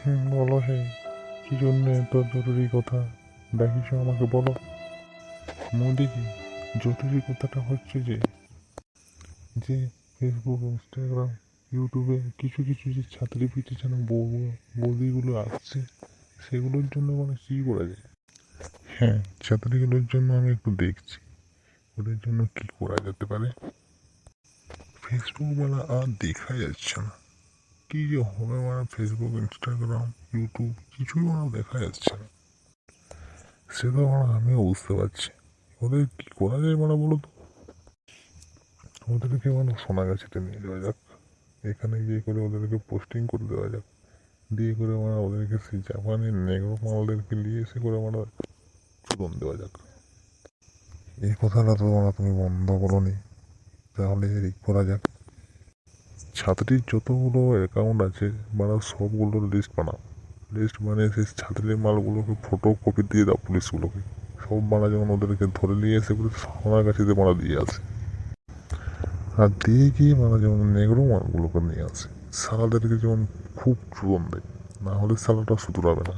বলো হে, কি জন্য এত জরুরি কথা ডাকিছ আমাকে বলো। মোদিজি, জরুরি কথাটা হচ্ছে যে যে ফেসবুক, ইনস্টাগ্রাম, ইউটিউবে কিছু কিছু যে ছাত্রী পিঠে যেন বৌদিগুলো আসছে, সেগুলোর জন্য মানে কী করা যায়? হ্যাঁ, ছাত্রীগুলোর জন্য আমি একটু দেখছি ওদের জন্য কি করা যেতে পারে। ফেসবুক মানে আর দেখা যাচ্ছে না, কি যে হবে মানে ফেসবুক, ইনস্টাগ্রাম, ইউটিউব কিছুই মানে দেখা যাচ্ছে না। সে তো মানে আমিও বুঝতে পারছি, ওদের কি করা যায় মানে বলো তো। ওদেরকে মানে সোনাগাছিতে নিয়ে যাওয়া যাক, এখানে গিয়ে করে ওদেরকে পোস্টিং করে দেওয়া যাক, দিয়ে করে মানে ওদেরকে সেই জাপানি নেগ্রো মালদেরকে নিয়ে এসে করে মানে চুদন দেওয়া যাক। এই কথাটা তো মানে তুমি বন্ধ করো নি, তাহলে এই করা যাক। ছাত্রীর যতগুলো অ্যাকাউন্ট আছে মানে সবগুলোর লিস্ট বানাও, লিস্ট বানিয়ে সেই ছাত্রীর মালগুলোকে ফটো কপি দিয়ে দাও পুলিশগুলোকে, সব মারা যেমন ওদেরকে ধরে নিয়ে এসে করে সোনাগাছিতে মারা দিয়ে আসে। আর দিয়ে গিয়ে মানে যেমন নেগ্রো মালগুলোকে নিয়ে আসে, সালাদেরকে যেমন খুব চুদন দেয়, না হলে সালাটা শুধরাবে না।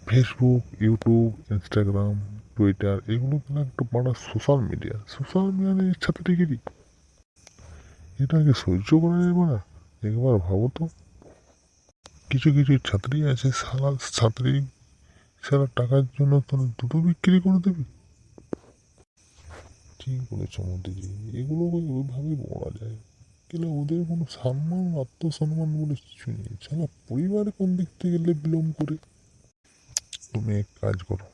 ফেসবুক, ইউটিউব, ইনস্টাগ্রাম, টুইটার এগুলো কিন্তু একটা বড় সোশ্যাল মিডিয়ার ছাত্রীগিরি, এটাকে সহ্য করা যাবে না? একবার ভাবো তো, কিছু কিছু ছাত্রী আছে সারা ছাত্রী সারা টাকার জন্য তোর দুটো বিক্রি করে দেবে। ঠিক বলেছ মোদিজি, এগুলোকে ওইভাবেই বলা যায়, কিন্তু ওদের কোনো সম্মান, আত্মসম্মান বলে কিছু নেই, সারা পরিবারে কোন দিক থেকে গেলে বিলম্ব করে। তুমি এক কাজ করো,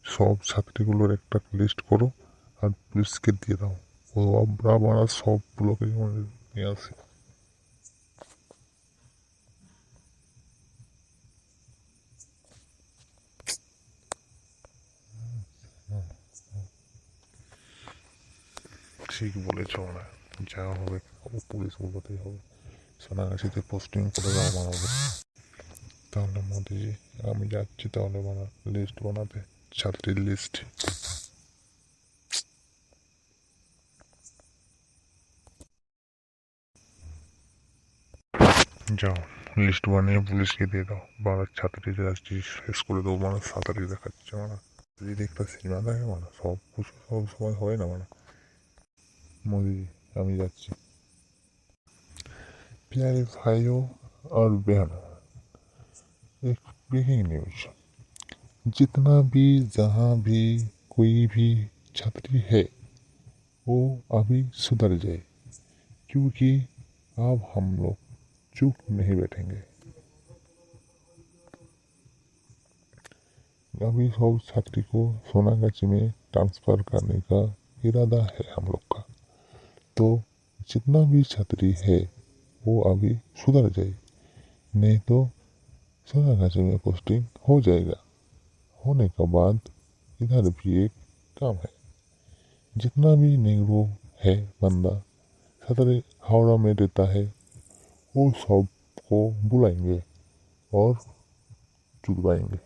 সব ছাত্রীগুলোর একটা লিস্ট করো আর পুলিশকে দিয়ে দাও, ও আমরা সবগুলোকে নিয়ে আসে। ঠিক বলেছ, না যা হবে পুলিশগুলোতেই হবে, সোনাগাছিতে পোস্টিং করে দাও বানাবো। তাহলে মোদিজি, আমি যাচ্ছি তাহলে লিস্ট বানাতে, ছাত্রীর লিস্ট। যাও, লিস্ট বানিয়ে পুলিশকে দিয়ে দাও, ছাত্রীদের আজকে শেষ করে দেবো, সাঁতারি দেখাচ্ছে যদি একটা সিনেমা দেখে সব কিছু সব সময় হয় না মোদিজি, আমি যাচ্ছি। प्यारे भाइयों और बहनों, एक ब्रेकिंग न्यूज, जितना भी जहाँ भी कोई भी छात्री है वो अभी सुधर जाए, क्योंकि अब हम लोग चुप नहीं बैठेंगे। अभी सब छात्री को सोनागाछी में ट्रांसफर करने का इरादा है हम लोग का, तो जितना भी छात्री है वो अभी सुधर जाए, नहीं तो सोनागाछी में पोस्टिंग हो जाएगा। होने के बाद इधर भी एक काम है, जितना भी नेग्रो है बंदा सदर हावड़ा में रहता है, वो सब को बुलाएंगे और चुदवाएंगे।